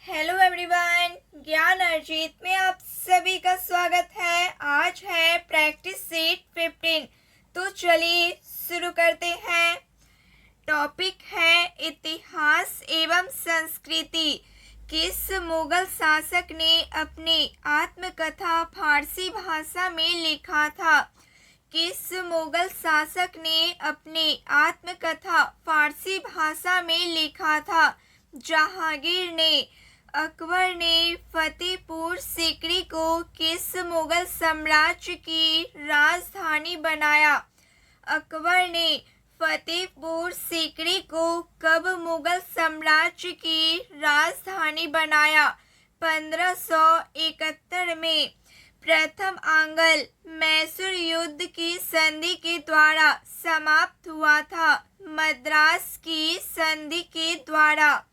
Hello everyone, ज्ञान अर्जित में आप सभी का स्वागत है। आज है प्रैक्टिस सेट 15। तो चलिए शुरू करते हैं। टॉपिक है इतिहास एवं संस्कृति। किस मुगल शासक ने अपनी आत्मकथा फारसी भाषा में लिखा था? किस मुगल शासक ने अपनी आत्मकथा फारसी भाषा में लिखा था? जहांगीर ने। अकबर ने फतेहपुर सीकरी को किस मुगल साम्राज्य की राजधानी बनाया? अकबर ने फतेहपुर सीकरी को कब मुगल साम्राज्य की राजधानी बनाया? 1571 में। प्रथम आंग्ल मैसूर युद्ध की संधि के द्वारा समाप्त हुआ था। मद्रास की संधि के द्वारा।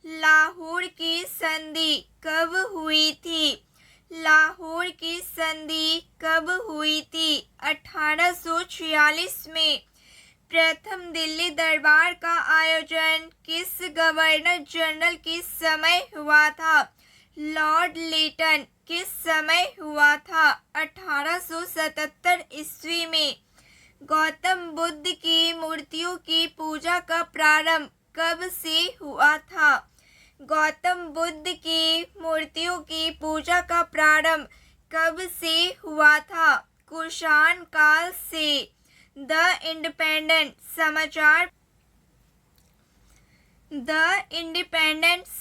लाहौर की संधि कब हुई थी? लाहौर की संधि कब हुई थी? 1846 में। प्रथम दिल्ली दरबार का आयोजन किस गवर्नर जनरल के समय हुआ था? लॉर्ड लिटन। किस समय हुआ था? 1877 ईस्वी में। गौतम बुद्ध की मूर्तियों की पूजा का प्रारंभ कब से हुआ था? गौतम बुद्ध की मूर्तियों की पूजा का प्रारंभ कब से हुआ था? कुषाण काल से। द इंडिपेंडेंट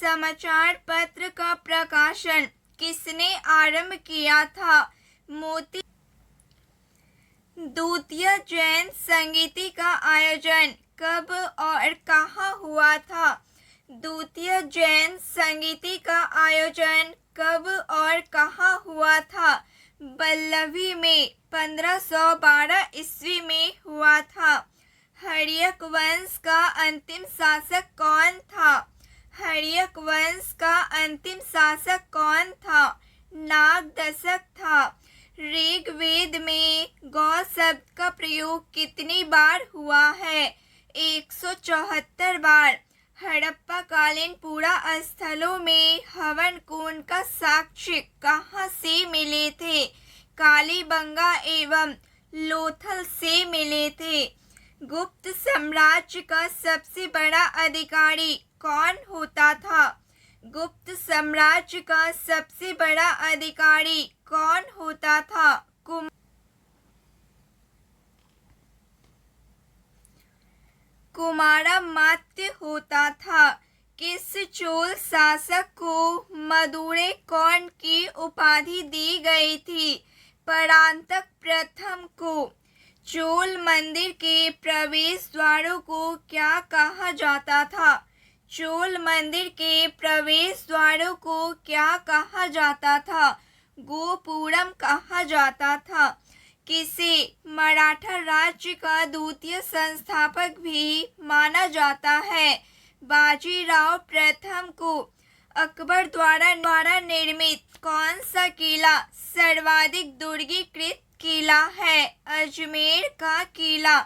समाचार पत्र का प्रकाशन किसने आरंभ किया था? मोती। द्वितीय जैन संगीति का आयोजन कब और कहाँ हुआ था? द्वितीय जैन संगीति का आयोजन कब और कहाँ हुआ था? बल्लभी में। 1512 ईस्वी में हुआ था। हर्यक वंश का अंतिम शासक कौन था? हर्यक वंश का अंतिम शासक कौन था? नागदशक था। ऋग्वेद में गौ शब्द का प्रयोग कितनी बार हुआ है? 174 बार। हड़प्पा कालीन पुरा स्थलों में हवन कुंड का साक्ष्य कहाँ से मिले थे? कालीबंगा एवं लोथल से मिले थे। गुप्त साम्राज्य का सबसे बड़ा अधिकारी कौन होता था? गुप्त साम्राज्य का सबसे बड़ा अधिकारी कौन होता था? कुमारामात्य होता था। किस चोल शासक को मदुरै कौन की उपाधि दी गई थी? परांतक प्रथम को। चोल मंदिर के प्रवेश द्वारों को क्या कहा जाता था? चोल मंदिर के प्रवेश द्वारों को क्या कहा जाता था? गोपुरम कहा जाता था। किसे मराठा राज्य का द्वितीय संस्थापक भी माना जाता है? बाजीराव प्रथम को। अकबर द्वारा निर्मित कौन सा किला सर्वाधिक दुर्गीकृत किला है? अजमेर का किला।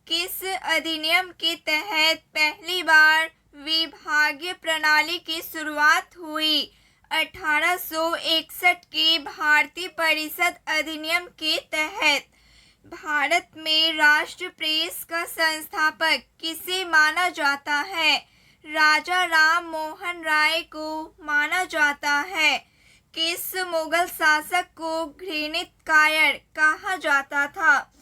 किस अधिनियम के तहत पहली बार विभागीय प्रणाली की शुरुआत हुई? 1861 के भारतीय परिषद अधिनियम के तहत। भारत में राष्ट्र प्रेस का संस्थापक किसे माना जाता है? राजा राम मोहन राय को माना जाता है। किस मुगल शासक को घृणित कायर कहा जाता था?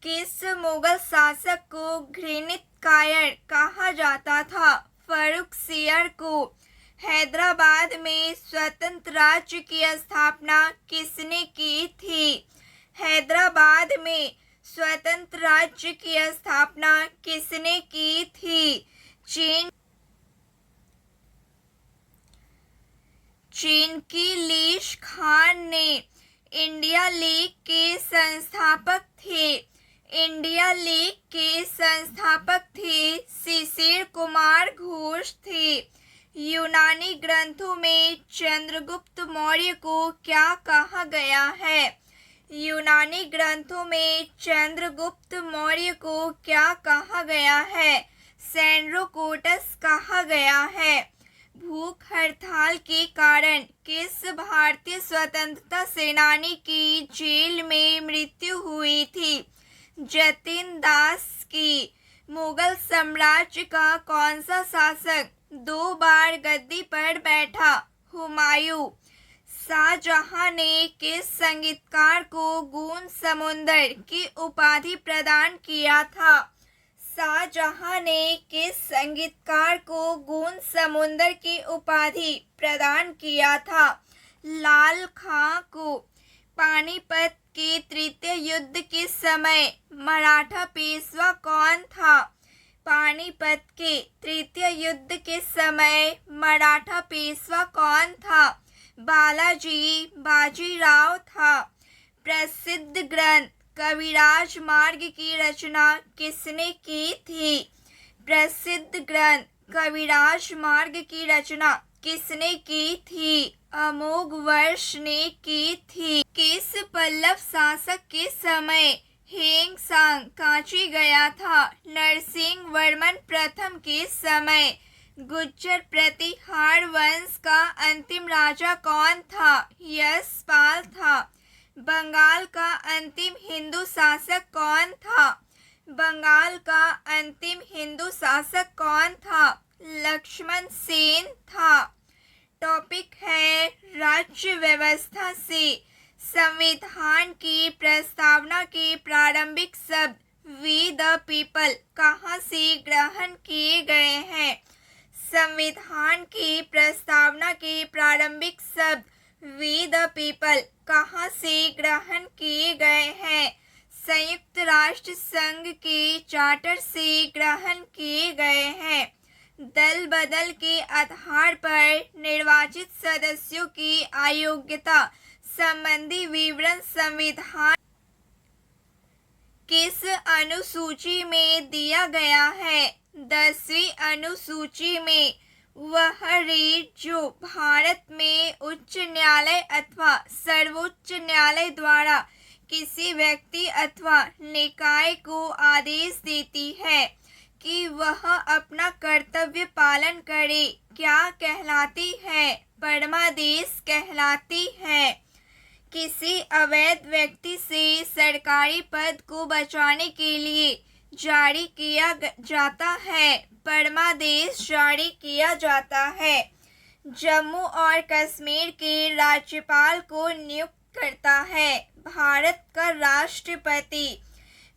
किस मुगल शासक को घृणित कायर कहा जाता था? फर्रुखसियर को। हैदराबाद में स्वतंत्र राज्य की स्थापना किसने की थी? हैदराबाद में स्वतंत्र राज्य की स्थापना किसने की थी? चीन की लीश खान ने। इंडिया लीग के संस्थापक थे। इंडिया लीग के संस्थापक थे शिशिर कुमार घोष थे। यूनानी ग्रंथों में चंद्रगुप्त मौर्य को क्या कहा गया है? यूनानी ग्रंथों में चंद्रगुप्त मौर्य को क्या कहा गया है? सेंड्रोकोटस कहा गया है। भूख हड़ताल के कारण किस भारतीय स्वतंत्रता सेनानी की जेल में मृत्यु हुई थी? जतिन दास की। मुगल साम्राज्य का कौन सा शासक 2 बार गद्दी पर बैठा? हुमायूं। शाहजहां ने किस संगीतकार को गूंज समुंदर की उपाधि प्रदान किया था? शाहजहां ने किस संगीतकार को गूंज समुंदर की उपाधि प्रदान किया था? लाल खां को। पानीपत के तृतीय युद्ध के समय मराठा पेशवा कौन था? पानीपत के तृतीय युद्ध के समय मराठा पेशवा कौन था? बालाजी बाजीराव था। प्रसिद्ध ग्रंथ कविराज मार्ग की रचना किसने की थी? प्रसिद्ध ग्रंथ कविराज मार्ग की रचना किसने की थी? अमोघ वर्ष ने की थी। किस पल्लव शासक के समय हेंगसांग कांची गया था? नरसिंह वर्मन प्रथम के समय। गुर्जर प्रतिहार वंश का अंतिम राजा कौन था? यशपाल था। बंगाल का अंतिम हिंदू शासक कौन था? बंगाल का अंतिम हिंदू शासक कौन था? लक्ष्मण सेन था। टॉपिक है राज्य व्यवस्था से संविधान की प्रस्तावना के प्रारंभिक शब्द वी द पीपल कहाँ से ग्रहण किए गए हैं? संविधान की प्रस्तावना के प्रारंभिक शब्द वी द पीपल कहाँ से ग्रहण किए गए हैं? संयुक्त राष्ट्र संघ के चार्टर से ग्रहण किए गए हैं। दल बदल के आधार पर निर्वाचित सदस्यों की अयोग्यता संबंधी विवरण संविधान किस अनुसूची में दिया गया है? 10वीं अनुसूची में। वह रीट जो भारत में उच्च न्यायालय अथवा सर्वोच्च न्यायालय द्वारा किसी व्यक्ति अथवा निकाय को आदेश देती है कि वह अपना कर्तव्य पालन करे, क्या कहलाती है? परमादेश कहलाती है। किसी अवैध व्यक्ति से सरकारी पद को बचाने के लिए जारी किया जाता है, परमादेश जारी किया जाता है। जम्मू और कश्मीर के राज्यपाल को नियुक्त करता है भारत का राष्ट्रपति।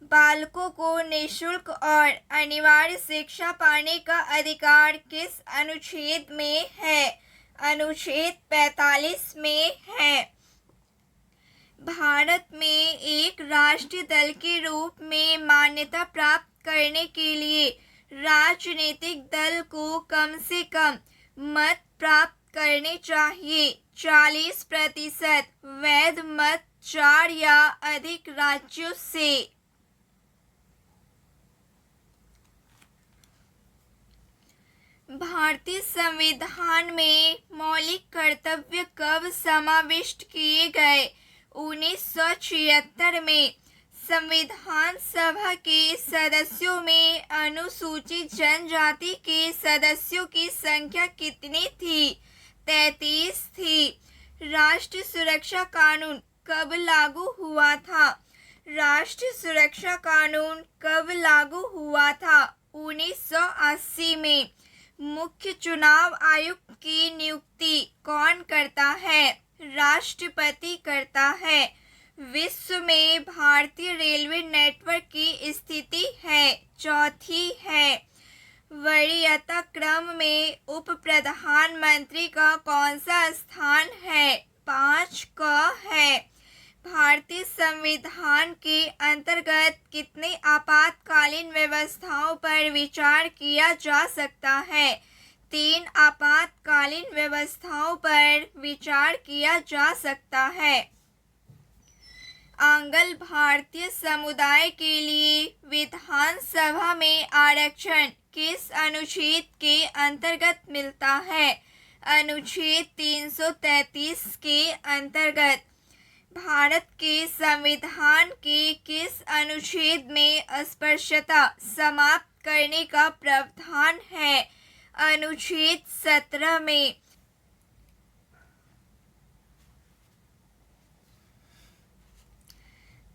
बालकों को निःशुल्क और अनिवार्य शिक्षा पाने का अधिकार किस अनुच्छेद में है? अनुच्छेद 45 में है। भारत में एक राष्ट्रीय दल के रूप में मान्यता प्राप्त करने के लिए राजनीतिक दल को कम से कम मत प्राप्त करने चाहिए। 40% वैध मत 4 या अधिक राज्यों से। भारतीय संविधान में मौलिक कर्तव्य कब समाविष्ट किए गए? 1976 में। संविधान सभा के सदस्यों में अनुसूचित जनजाति के सदस्यों की संख्या कितनी थी? 33 थी। राष्ट्रीय सुरक्षा कानून कब लागू हुआ था? राष्ट्रीय सुरक्षा कानून कब लागू हुआ था? 1980 में। मुख्य चुनाव आयुक्त की नियुक्ति कौन करता है? राष्ट्रपति करता है। विश्व में भारतीय रेलवे नेटवर्क की स्थिति है, चौथी है। वरीयता क्रम में उप प्रधानमंत्री का कौन सा स्थान है? 5 का है। भारतीय संविधान के अंतर्गत कितने आपातकालीन व्यवस्थाओं पर विचार किया जा सकता है? 3 आपातकालीन व्यवस्थाओं पर विचार किया जा सकता है। आंग्ल भारतीय समुदाय के लिए विधानसभा में आरक्षण किस अनुच्छेद के अंतर्गत मिलता है? अनुच्छेद 333 के अंतर्गत। भारत के संविधान के किस अनुच्छेद में अस्पृश्यता समाप्त करने का प्रावधान है? अनुच्छेद 17 में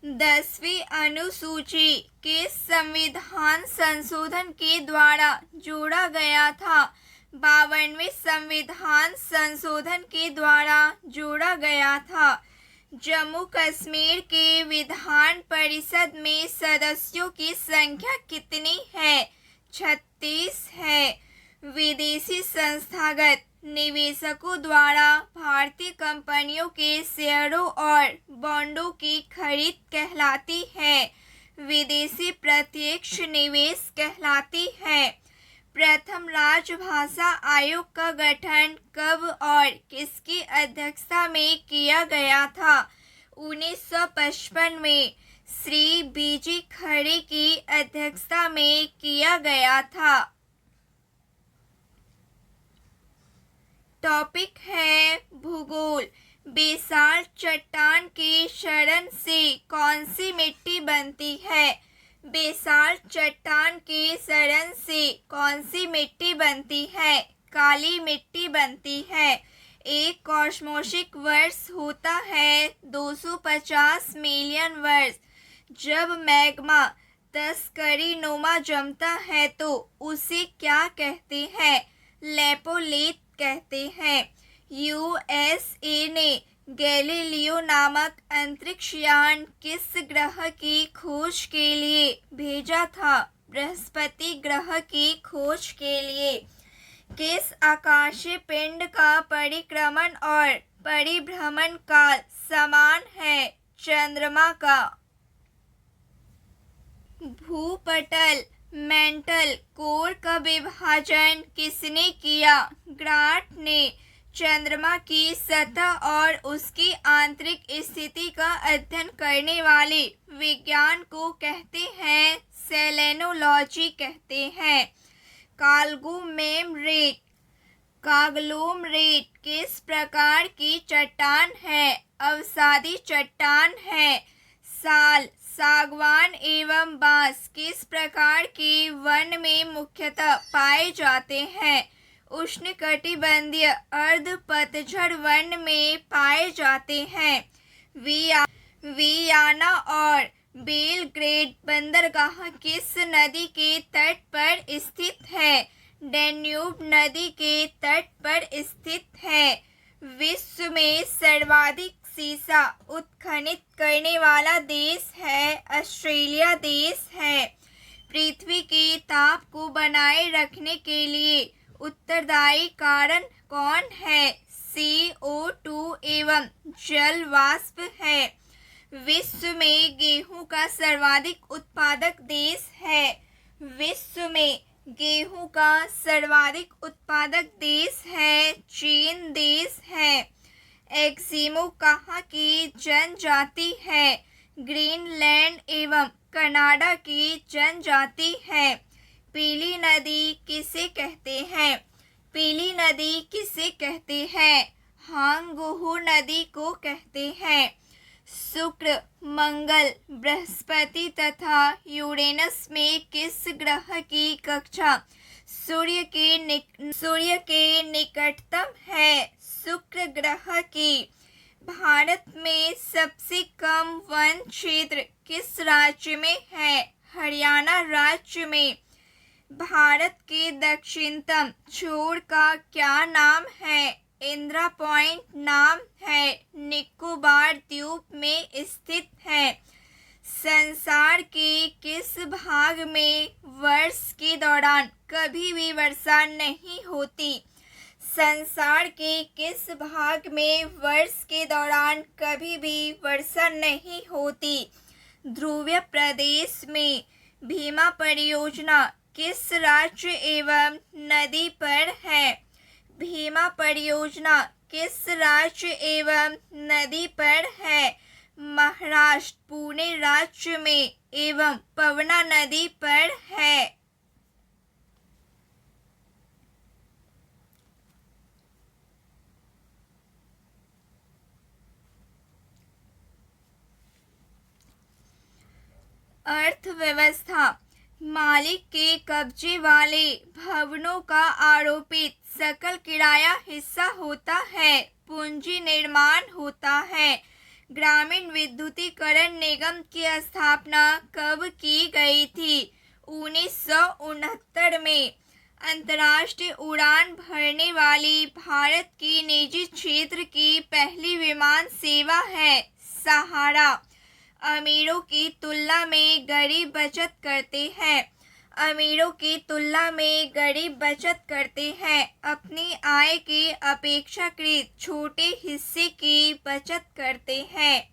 10वीं अनुसूची के संविधान संशोधन के द्वारा जोड़ा गया था। 52वें संविधान संशोधन के द्वारा जोड़ा गया था। जम्मू कश्मीर के विधान परिषद में सदस्यों की संख्या कितनी है? 36 है। विदेशी संस्थागत निवेशकों द्वारा भारतीय कंपनियों के शेयरों और बॉन्डों की खरीद कहलाती है। विदेशी प्रत्यक्ष निवेश कहलाती है। प्रथम राजभाषा आयोग का गठन कब और किसकी अध्यक्षता में किया गया था? 1955 में श्री बीजी खरे की अध्यक्षता में किया गया था। टॉपिक है भूगोल। बेसाल्ट चट्टान के क्षरण से कौन सी मिट्टी बनती है? बेसाल्ट चट्टान के क्षरण से कौन सी मिट्टी बनती है? काली मिट्टी बनती है। एक कॉस्मोसिक वर्ष होता है 250 मिलियन वर्ष। जब मैग्मा तस्करी नुमा जमता है तो उसे क्या कहते हैं? लेपोलिथ कहते हैं। यूएसए ने गैलीलियो नामक अंतरिक्ष यान किस ग्रह की खोज के लिए भेजा था? बृहस्पति ग्रह की खोज के लिए। किस आकाशीय पिंड का परिक्रमण और परिभ्रमण काल समान है? चंद्रमा का। भूपटल मेंटल कोर का विभाजन किसने किया? ग्रांट ने। चंद्रमा की सतह और उसकी आंतरिक स्थिति का अध्ययन करने वाले विज्ञान को कहते हैं सेलेनोलॉजी कहते हैं। काग्लोमेरेट किस प्रकार की चट्टान है? अवसादी चट्टान है। साल सागवान एवं बांस किस प्रकार के वन में मुख्यतः पाए जाते हैं? उष्णकटिबंधीय अर्ध पतझड़ वन में पाए जाते हैं। वियना और बेलग्रेड बंदरगाह किस नदी के तट पर स्थित है? डैन्यूब नदी के तट पर स्थित है। विश्व में सर्वाधिक सीसा उत्खनित करने वाला देश है ऑस्ट्रेलिया देश है। पृथ्वी के ताप को बनाए रखने के लिए उत्तरदायी कारण कौन है? CO2 एवं जल वाष्प है। विश्व में गेहूं का सर्वाधिक उत्पादक देश है। विश्व में गेहूं का सर्वाधिक उत्पादक देश है चीन देश है। एस्किमो कहाँ की जनजाति है? ग्रीनलैंड एवं कनाडा की जनजाति है। पीली नदी किसे कहते हैं? पीली नदी किसे कहते हैं? हांगहो नदी को कहते हैं। शुक्र, मंगल, बृहस्पति तथा यूरेनस में किस ग्रह की कक्षा सूर्य के निकटतम है? शुक्र ग्रह की। भारत में सबसे कम वन क्षेत्र किस राज्य में है? हरियाणा राज्य में। भारत के दक्षिणतम छोर का क्या नाम है? इंदिरा पॉइंट नाम है। निकोबार द्वीप में स्थित है। संसार के किस भाग में वर्ष के दौरान कभी भी वर्षा नहीं होती? संसार के किस भाग में वर्ष के दौरान कभी भी वर्षा नहीं होती? ध्रुवीय प्रदेश में। भीमा परियोजना किस राज्य एवं नदी पर है? भीमा परियोजना किस राज्य एवं नदी पर है? महाराष्ट्र पुणे राज्य में एवं पवना नदी पर है। अर्थव्यवस्था मालिक के कब्जे वाले भवनों का आरोपित सकल किराया हिस्सा होता है। पूंजी निर्माण होता है। ग्रामीण विद्युतीकरण निगम की स्थापना कब की गई थी? 1969 में। अंतर्राष्ट्रीय उड़ान भरने वाली भारत की निजी क्षेत्र की पहली विमान सेवा है सहारा। अमीरों की तुलना में गरीब बचत करते हैं। अमीरों की तुलना में गरीब बचत करते हैं। अपनी आय के अपेक्षाकृत छोटे हिस्से की बचत करते हैं।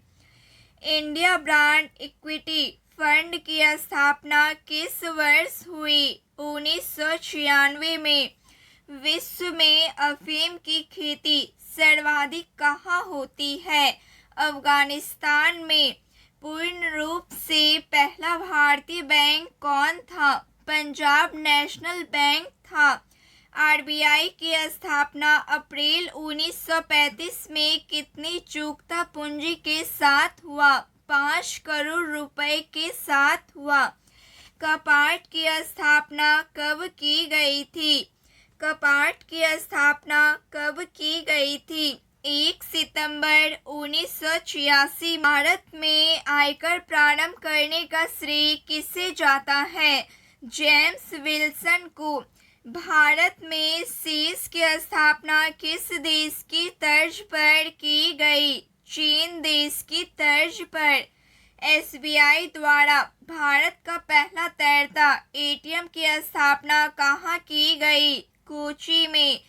इंडिया ब्रांड इक्विटी फंड की स्थापना किस वर्ष हुई? 1996 में। विश्व में अफीम की खेती सर्वाधिक कहाँ होती है? अफगानिस्तान में। पूर्ण रूप से पहला भारतीय बैंक कौन था? पंजाब नेशनल बैंक था। आरबीआई की स्थापना अप्रैल 1935 में कितनी चुकता पूंजी के साथ हुआ? 5 करोड़ रुपए के साथ हुआ। कपाट की स्थापना कब की गई थी? कपाट की स्थापना कब की गई थी? 1 सितंबर 1986। भारत में आयकर प्रारंभ करने का श्रेय किसे जाता है? जेम्स विल्सन को। भारत में सेस की स्थापना किस देश की तर्ज पर की गई? चीन देश की तर्ज पर। एसबीआई द्वारा भारत का पहला तैरता एटीएम की स्थापना कहाँ की गई? कोच्चि में।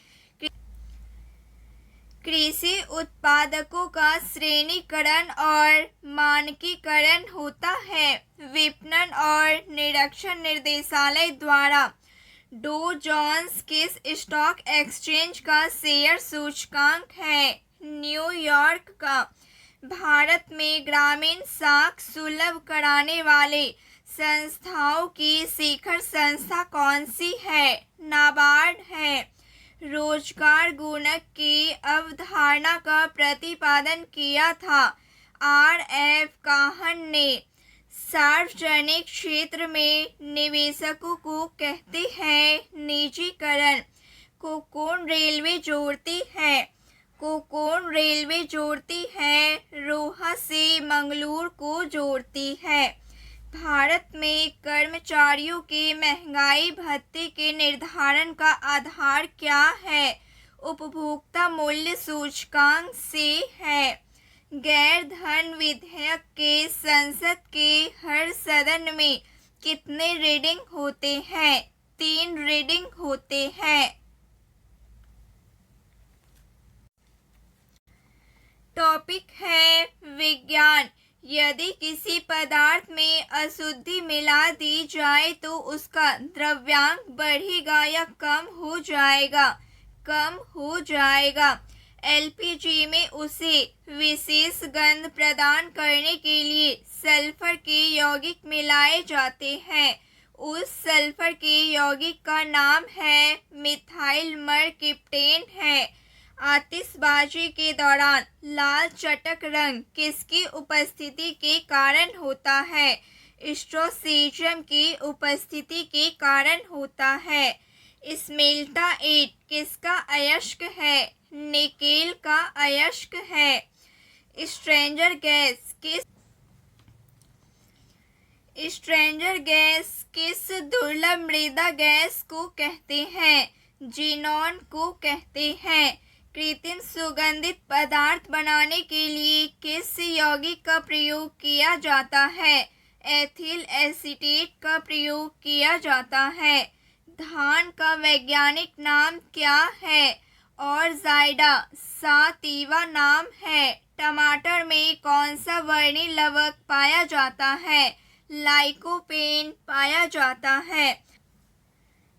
कृषि उत्पादकों का श्रेणीकरण और मानकीकरण होता है विपणन और निरीक्षण निर्देशालय द्वारा। डो जोन्स किस स्टॉक एक्सचेंज का शेयर सूचकांक है? न्यूयॉर्क का। भारत में ग्रामीण साख सुलभ कराने वाले संस्थाओं की शिखर संस्था कौन सी है? नाबार्ड है। रोजगार गुणक की अवधारणा का प्रतिपादन किया था आर.एफ. काहन ने। सार्वजनिक क्षेत्र में निवेशकों को कहते हैं निजीकरण। कोंकण रेलवे जोड़ती है? कोंकण रेलवे जोड़ती है रोहा से मंगलूर को जोड़ती है। भारत में कर्मचारियों के महंगाई भत्ते के निर्धारण का आधार क्या है? उपभोक्ता मूल्य सूचकांक से है। गैर धन विधेयक के संसद के हर सदन में कितने रीडिंग होते हैं? 3 रीडिंग होते हैं। टॉपिक है विज्ञान। यदि किसी पदार्थ में अशुद्धि मिला दी जाए तो उसका द्रव्यांक बढ़ेगा या कम हो जाएगा? कम हो जाएगा। एलपीजी में उसे विशेष गंध प्रदान करने के लिए सल्फर के यौगिक मिलाए जाते हैं। उस सल्फर के यौगिक का नाम है मिथाइल मरकप्टेन है। आतिशबाजी के दौरान लाल चटक रंग किसकी उपस्थिति के कारण होता है? स्ट्रोसेजियम की उपस्थिति के कारण होता है। स्मेल्टाएट किसका अयस्क है? निकेल का अयस्क है। स्ट्रेंजर गैस किस दुर्लभ मृदा गैस को कहते हैं? जीनॉन को कहते हैं। कृत्रिम सुगंधित पदार्थ बनाने के लिए किस यौगिक का प्रयोग किया जाता है? एथिल एसीटेट का प्रयोग किया जाता है। धान का वैज्ञानिक नाम क्या है? और जायडा सातीवा नाम है। टमाटर में कौन सा वर्णीय लवक पाया जाता है? लाइकोपेन पाया जाता है।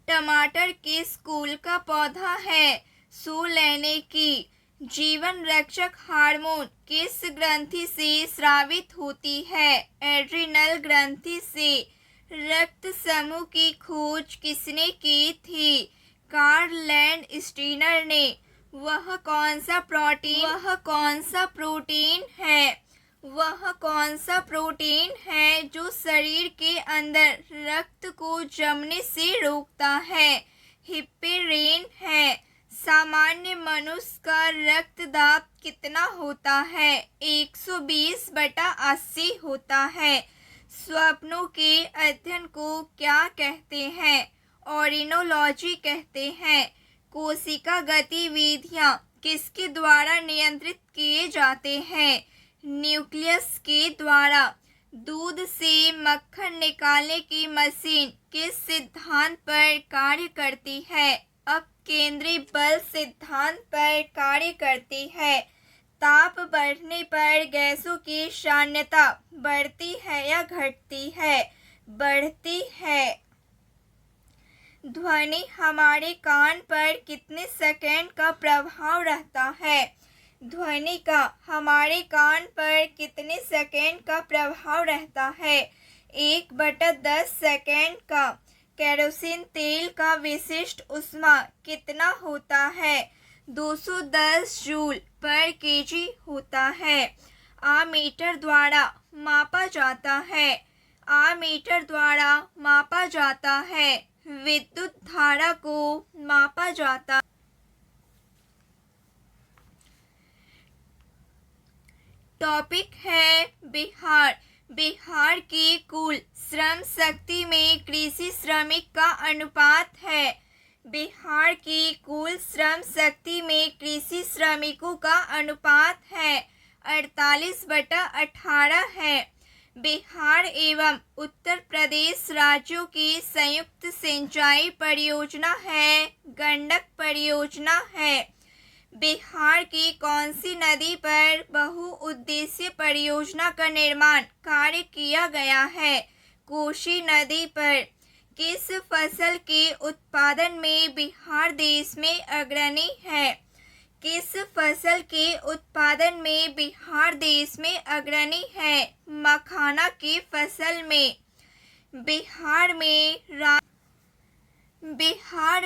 टमाटर किस कुल का पौधा है? सोलैनिकी। जीवन रक्षक हार्मोन किस ग्रंथि से स्रावित होती है? एड्रिनल ग्रंथि से। रक्त समूह की खोज किसने की थी? कार्ल लैंडस्टीनर ने। वह कौन सा प्रोटीन है? वह कौन सा प्रोटीन है जो शरीर के अंदर रक्त को जमने से रोकता है? हिपेरिन है। सामान्य मनुष्य का रक्त दाब कितना होता है? 120/80 होता है। स्वप्नों के अध्ययन को क्या कहते हैं? ऑरिनोलॉजी कहते हैं। कोशिका गतिविधियां किसके द्वारा नियंत्रित किए जाते हैं? न्यूक्लियस के द्वारा। दूध से मक्खन निकालने की मशीन किस सिद्धांत पर कार्य करती है? अपकेंद्री बल सिद्धांत पर कार्य करती है। ताप बढ़ने पर गैसों की सांद्रता बढ़ती है या घटती है? बढ़ती है। ध्वनि हमारे कान पर कितने सेकंड का प्रभाव रहता है? ध्वनि का हमारे कान पर कितने सेकंड का प्रभाव रहता है? 1/10 सेकंड का। केरोसिन तेल का विशिष्ट ऊष्मा कितना होता है? 210 जूल पर केजी होता है। आमीटर द्वारा मापा जाता है। आमीटर द्वारा मापा जाता है। विद्युत धारा को मापा जाता। टॉपिक है बिहार। बिहार की कुल श्रम शक्ति में कृषि श्रमिक का अनुपात है। बिहार की कुल श्रम शक्ति में कृषि श्रमिकों का अनुपात है 48/18 है। बिहार एवं उत्तर प्रदेश राज्यों की संयुक्त सिंचाई परियोजना है गंडक परियोजना है। बिहार की कौन सी नदी पर बहुउद्देशीय परियोजना का निर्माण कार्य किया गया है? कोसी नदी पर। किस फसल के उत्पादन में बिहार देश में अग्रणी है? किस फसल के उत्पादन में बिहार देश में अग्रणी है? मखाना की फसल में। बिहार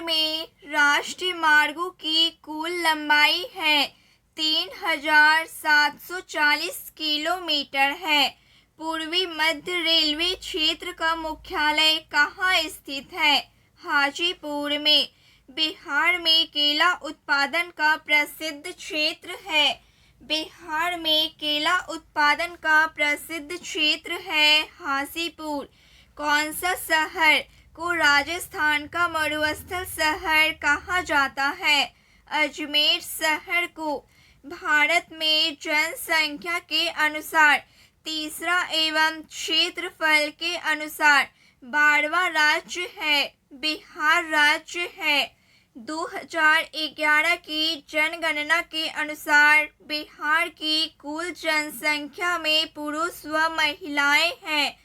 में राष्ट्रीय मार्गों की कुल लंबाई है 3740 किलोमीटर है। पूर्वी मध्य रेलवे क्षेत्र का मुख्यालय कहाँ स्थित है? हाजीपुर में। बिहार में केला उत्पादन का प्रसिद्ध क्षेत्र है। बिहार में केला उत्पादन का प्रसिद्ध क्षेत्र है हाजीपुर। कौन सा शहर को राजस्थान का मरुस्थल शहर कहा जाता है? अजमेर शहर को। भारत में जनसंख्या के अनुसार तीसरा एवं क्षेत्रफल के अनुसार 12वां राज्य है। बिहार राज्य है। 2011 की जनगणना के अनुसार बिहार की कुल जनसंख्या में पुरुष व महिलाएं हैं।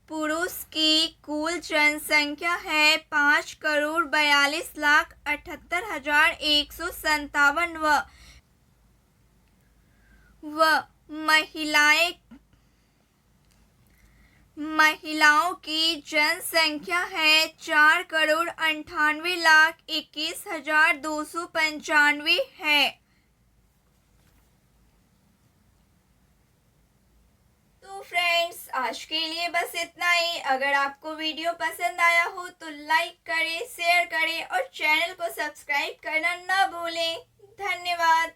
पुरुष की कुल जनसंख्या है 5,42,78,157 व महिलाओं की जनसंख्या है 4,98,21,295 है। तो फ्रेंड्स आज के लिए बस इतना ही। अगर आपको वीडियो पसंद आया हो तो लाइक करें, शेयर करें और चैनल को सब्सक्राइब करना ना भूलें। धन्यवाद।